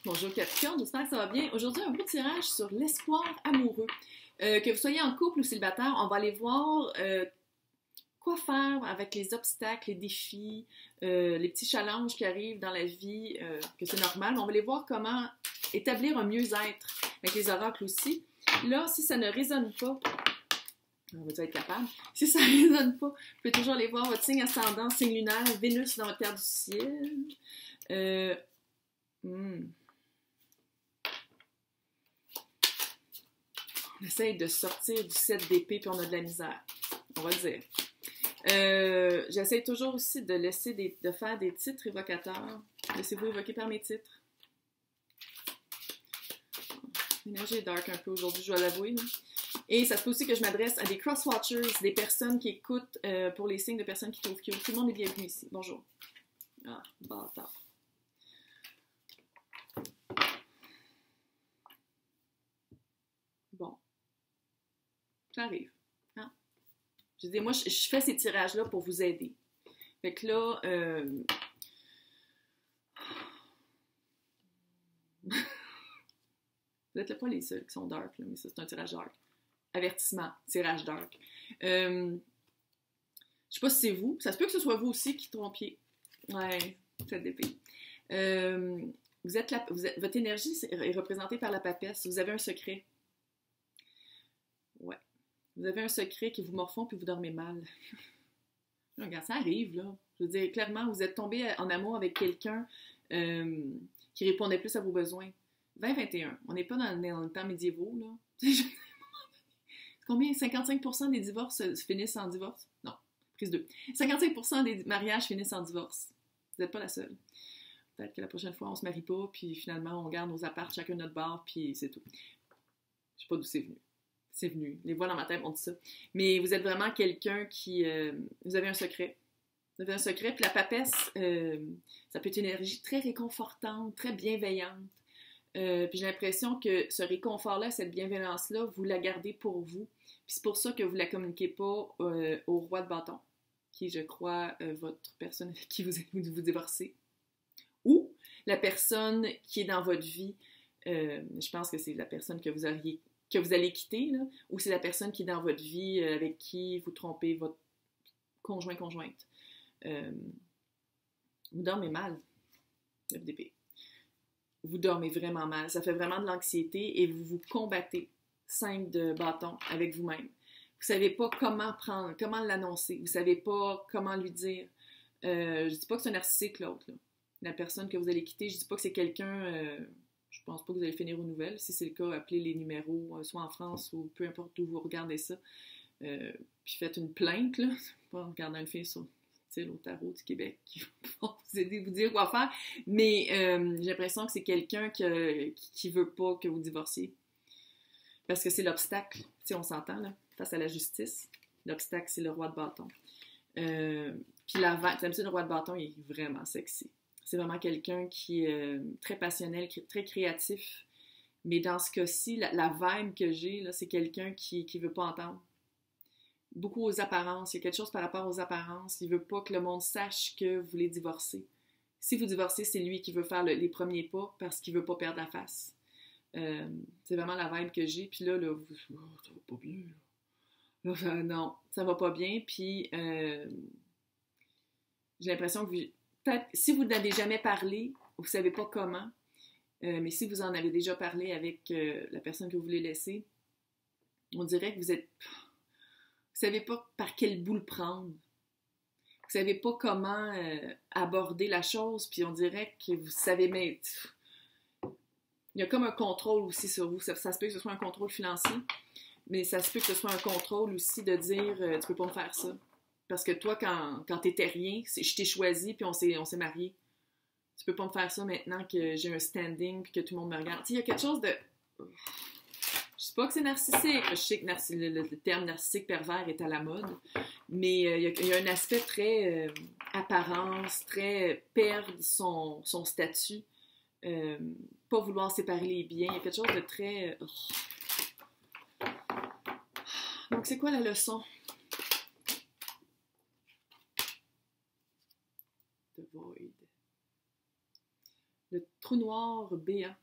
Bonjour Capricorne, j'espère que ça va bien. Aujourd'hui, un beau tirage sur l'espoir amoureux. Que vous soyez en couple ou célibataire, on va aller voir quoi faire avec les obstacles, les défis, les petits challenges qui arrivent dans la vie, que c'est normal. On va aller voir comment établir un mieux-être avec les oracles aussi. Là, si ça ne résonne pas, on va être capable. Si ça ne résonne pas, vous pouvez toujours aller voir votre signe ascendant, signe lunaire, Vénus dans votre terre du ciel. On essaye de sortir du 7 d'épée puis on a de la misère. On va le dire. J'essaie toujours aussi de laisser de faire des titres évocateurs. Laissez-vous évoquer par mes titres. L'énergie est dark un peu aujourd'hui, je dois l'avouer. Et ça se peut aussi que je m'adresse à des cross-watchers, des personnes qui écoutent pour les signes de personnes qui trouvent cute. Tout le monde est bienvenu ici. Bonjour. Ah, bâtard. Bon. Ça arrive. Hein? Je dis, moi, je fais ces tirages-là pour vous aider. Fait que là, vous n'êtes pas les seuls qui sont dark, là, mais ça, c'est un tirage dark. Avertissement, tirage dark. Je sais pas si c'est vous. Ça se peut que ce soit vous aussi qui trompiez. Ouais, cette épée. Votre énergie est représentée par la papesse. Vous avez un secret. Ouais. Vous avez un secret qui vous morfond puis vous dormez mal. Regarde, ça arrive, là. Je veux dire, clairement, vous êtes tombé en amour avec quelqu'un qui répondait plus à vos besoins. 2021. On n'est pas dans le temps médiévaux, là. Combien? 55% des divorces finissent en divorce? Non, prise 2. 55% des mariages finissent en divorce. Vous n'êtes pas la seule. Peut-être que la prochaine fois, on se marie pas, puis finalement, on garde nos apparts, chacun notre bar, puis c'est tout. Je sais pas d'où c'est venu. C'est venu. Les voix dans ma tête ont dit ça. Mais vous êtes vraiment quelqu'un qui... vous avez un secret. Vous avez un secret, puis la papesse, ça peut être une énergie très réconfortante, très bienveillante. Puis j'ai l'impression que ce réconfort-là, cette bienveillance-là, vous la gardez pour vous. Puis c'est pour ça que vous ne la communiquez pas au roi de bâton, qui est, je crois, votre personne avec qui vous divorcez. Ou la personne qui est dans votre vie, je pense que c'est la personne que vous allez quitter, là, ou c'est la personne qui est dans votre vie avec qui vous trompez votre conjointe. Vous dormez mal, FDP. Vous dormez vraiment mal. Ça fait vraiment de l'anxiété et vous vous combattez. 5 de bâton avec vous-même. Vous savez pas comment l'annoncer. Vous savez pas comment lui dire. Je dis pas que c'est un narcissique, l'autre. Là. La personne que vous allez quitter, je dis pas que c'est quelqu'un... je pense pas que vous allez finir aux nouvelles. Si c'est le cas, appelez les numéros, soit en France ou peu importe où vous regardez ça. Puis faites une plainte, là. Pas en regardant une fille sur... au tarot du Québec qui vont vous aider, vous dire quoi faire. Mais j'ai l'impression que c'est quelqu'un qui veut pas que vous divorciez. Parce que c'est l'obstacle. Tu sais, on s'entend, là, face à la justice. L'obstacle, c'est le roi de bâton. Puis le roi de bâton, il est vraiment sexy. C'est vraiment quelqu'un qui est très passionnel, très créatif. Mais dans ce cas-ci, la vibe que j'ai, là, c'est quelqu'un qui veut pas entendre. Beaucoup aux apparences. Il y a quelque chose par rapport aux apparences. Il veut pas que le monde sache que vous voulez divorcer. Si vous divorcez, c'est lui qui veut faire les premiers pas parce qu'il veut pas perdre la face. C'est vraiment la vibe que j'ai. Puis là, ça va pas bien. Là, non, ça va pas bien. Puis j'ai l'impression que peut-être, si vous n'avez jamais parlé, vous savez pas comment, mais si vous en avez déjà parlé avec la personne que vous voulez laisser, on dirait que vous savez pas par quel bout le prendre. Vous savez pas comment aborder la chose, puis on dirait que vous savez, mais il y a comme un contrôle aussi sur vous. Ça se peut que ce soit un contrôle financier, mais ça se peut que ce soit un contrôle aussi de dire tu peux pas me faire ça. Parce que toi, quand t'étais rien, je t'ai choisi, puis on s'est mariés. Tu peux pas me faire ça maintenant que j'ai un standing, puis que tout le monde me regarde. Il y a quelque chose de... Je sais pas que c'est narcissique. Je sais que le terme narcissique pervers est à la mode, mais il y a un aspect très apparence, très perdre son statut, pas vouloir séparer les biens. Il y a quelque chose de très... Donc, c'est quoi la leçon? The Void. le trou noir béant.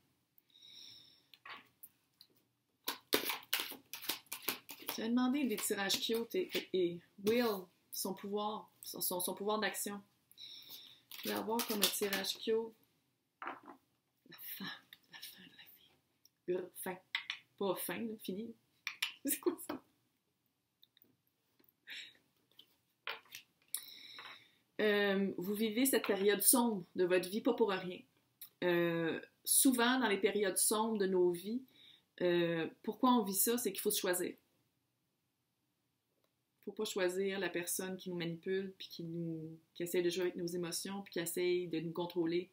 J'avais demandé des tirages cute et Will, son pouvoir d'action. Je vais avoir comme un tirage cute. La fin de la vie. Fin. Pas fin, là, fini. C'est quoi ça? Vous vivez cette période sombre de votre vie, pas pour rien. Souvent, dans les périodes sombres de nos vies, pourquoi on vit ça? C'est qu'il faut se choisir. Il ne faut pas choisir la personne qui nous manipule, puis qui essaie de jouer avec nos émotions, puis qui essaie de nous contrôler.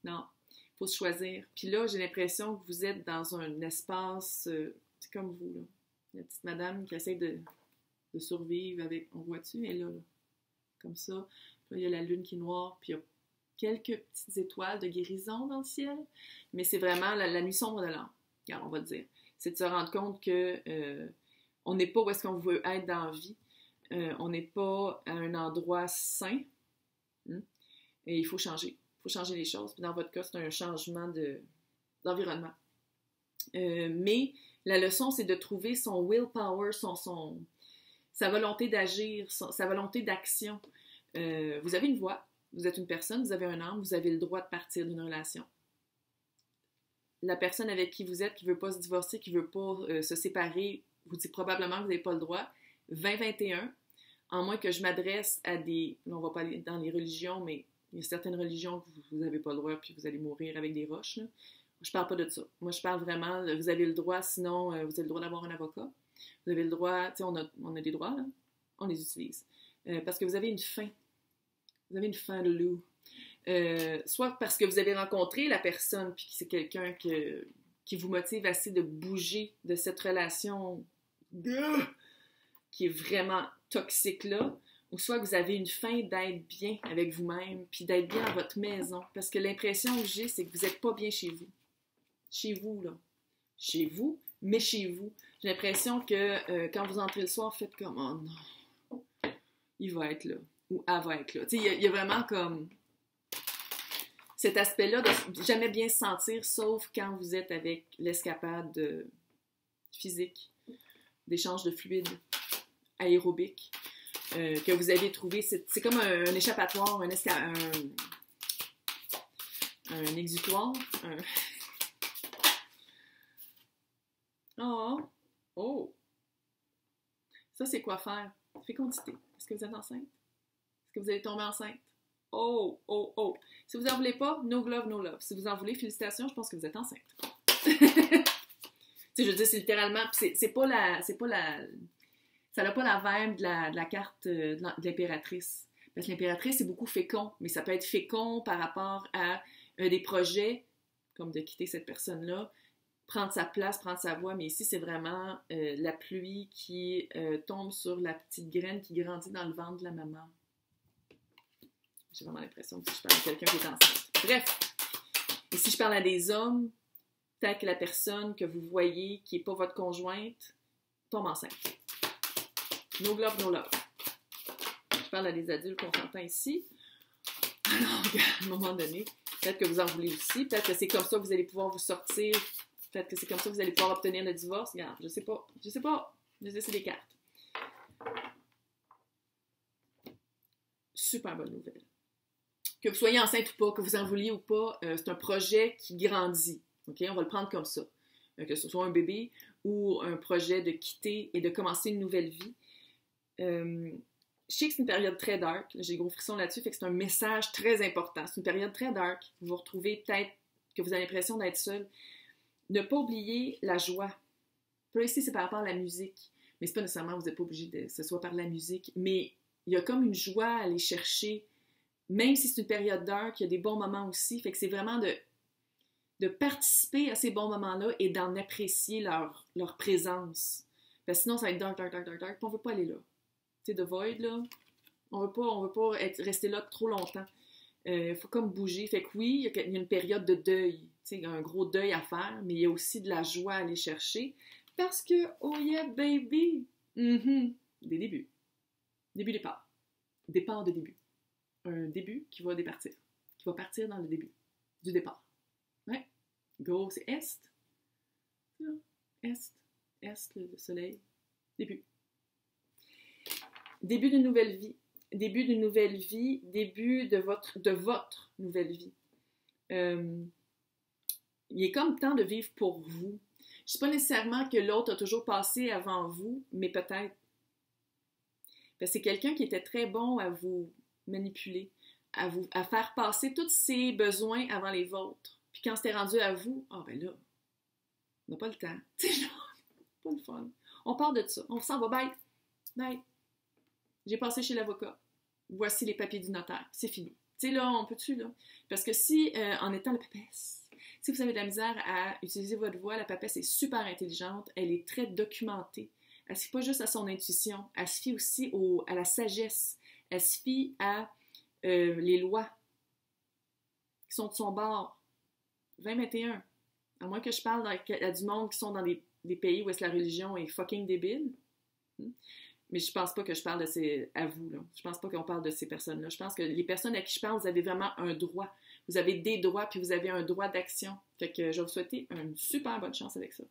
Non, il faut se choisir. Puis là, j'ai l'impression que vous êtes dans un espace, c'est comme vous, là. La petite madame qui essaie de survivre avec, on voit-tu, elle est là, comme ça. Puis là, il y a la lune qui est noire, puis il y a quelques petites étoiles de guérison dans le ciel, mais c'est vraiment la nuit sombre de l'âme, on va le dire. C'est de se rendre compte que on n'est pas où est-ce qu'on veut être dans la vie, on n'est pas à un endroit sain, et il faut changer. Il faut changer les choses. Puis dans votre cas, c'est un changement d'environnement. Mais la leçon, c'est de trouver son willpower, sa volonté d'agir, sa volonté d'action. Vous avez une voix, vous êtes une personne, vous avez un âme, vous avez le droit de partir d'une relation. La personne avec qui vous êtes, qui ne veut pas se divorcer, qui ne veut pas se séparer, vous dit probablement que vous n'avez pas le droit. 2021, en moins que je m'adresse à des... On ne va pas aller dans les religions, mais il y a certaines religions que vous n'avez pas le droit, puis vous allez mourir avec des roches, là. Je parle pas de ça. Moi, je parle vraiment, vous avez le droit, sinon, vous avez le droit d'avoir un avocat. Vous avez le droit, tu sais, on a des droits, là. On les utilise. Parce que vous avez une faim. Vous avez une faim de loup. Soit parce que vous avez rencontré la personne, puis que c'est quelqu'un qui vous motive assez de bouger de cette relation qui est vraiment toxique-là, ou soit que vous avez une faim d'être bien avec vous-même, puis d'être bien dans votre maison. Parce que l'impression que j'ai, c'est que vous n'êtes pas bien chez vous. Chez vous, là. Chez vous, mais chez vous. J'ai l'impression que quand vous entrez le soir, vous faites comme « Oh non, il va être là. » Ou « Elle va être là. » Tu sais, il y a vraiment comme cet aspect-là de jamais bien se sentir, sauf quand vous êtes avec l'escapade physique, d'échange de fluides aérobiques que vous avez trouvé. C'est comme un échappatoire, un exutoire. Oh! Ça, c'est quoi faire? Fécondité. Est-ce que vous êtes enceinte? Est-ce que vous allez tomber enceinte? Oh! Si vous n'en voulez pas, no glove, no love. Si vous en voulez, félicitations, je pense que vous êtes enceinte. Tu sais, je veux dire, c'est littéralement... C'est pas la... Ça n'a pas la vibe de la carte de l'impératrice. Parce que l'impératrice, c'est beaucoup fécond. Mais ça peut être fécond par rapport à des projets, comme de quitter cette personne-là, prendre sa place, prendre sa voix, mais ici, c'est vraiment la pluie qui tombe sur la petite graine qui grandit dans le ventre de la maman. J'ai vraiment l'impression que si je parle à quelqu'un qui est enceinte. Bref, et si je parle à des hommes, peut-être que la personne que vous voyez, qui n'est pas votre conjointe, tombe enceinte. No glove, no love. Je parle à des adultes consentants ici. Alors, à un moment donné, peut-être que vous en voulez aussi, peut-être que c'est comme ça que vous allez pouvoir vous sortir. Peut-être que c'est comme ça que vous allez pouvoir obtenir le divorce. Regarde, je sais pas. Je sais, c'est des cartes. Super bonne nouvelle. Que vous soyez enceinte ou pas, que vous en vouliez ou pas, c'est un projet qui grandit. Okay? On va le prendre comme ça. Que ce soit un bébé ou un projet de quitter et de commencer une nouvelle vie. Je sais que c'est une période très dark. J'ai des gros frissons là-dessus, fait que c'est un message très important. C'est une période très dark. Vous vous retrouvez peut-être que vous avez l'impression d'être seul. Ne pas oublier la joie. Puis là, ici, c'est par rapport à la musique. Mais c'est pas nécessairement, vous n'êtes pas obligé que ce soit par la musique. Mais il y a comme une joie à aller chercher. Même si c'est une période dark, il y a des bons moments aussi. Fait que c'est vraiment de participer à ces bons moments-là et d'en apprécier leur présence. Parce que sinon, ça va être dark. Puis on veut pas aller là. Tu sais, The Void, là, on veut pas rester là trop longtemps. Il faut comme bouger. Fait que oui, il y a une période de deuil. Tu sais, un gros deuil à faire, mais il y a aussi de la joie à aller chercher. Parce que, oh yeah, baby! Des débuts. Départ. Départ de début. Un début qui va départir. Qui va partir dans le début du départ. Gros, c'est Est. Là. Est, le soleil. Début. Début d'une nouvelle vie. Début d'une nouvelle vie. Début de votre nouvelle vie. Il est comme temps de vivre pour vous. Je ne dis pas nécessairement que l'autre a toujours passé avant vous, mais peut-être. Parce que c'est quelqu'un qui était très bon à vous manipuler, à faire passer tous ses besoins avant les vôtres. Puis quand c'était rendu à vous, ben là, on n'a pas le temps. C'est genre, pas le fun. On part de ça. On s'en va. Bye. Bye. J'ai passé chez l'avocat. Voici les papiers du notaire. C'est fini. Tu sais, là, on peut-tu, là? Parce que si, en étant la papesse, si vous avez de la misère à utiliser votre voix, la papesse est super intelligente. Elle est très documentée. Elle se fie pas juste à son intuition. Elle se fie aussi à la sagesse. Elle se fie à les lois qui sont de son bord. 2021. À moins que je parle à du monde qui sont dans des pays où est-ce que la religion est fucking débile. Mais je pense pas que je parle à vous, là. Je pense pas qu'on parle de ces personnes-là. Je pense que les personnes à qui je parle, vous avez vraiment un droit. Vous avez des droits, puis vous avez un droit d'action. Fait que je vais vous souhaiter une super bonne chance avec ça.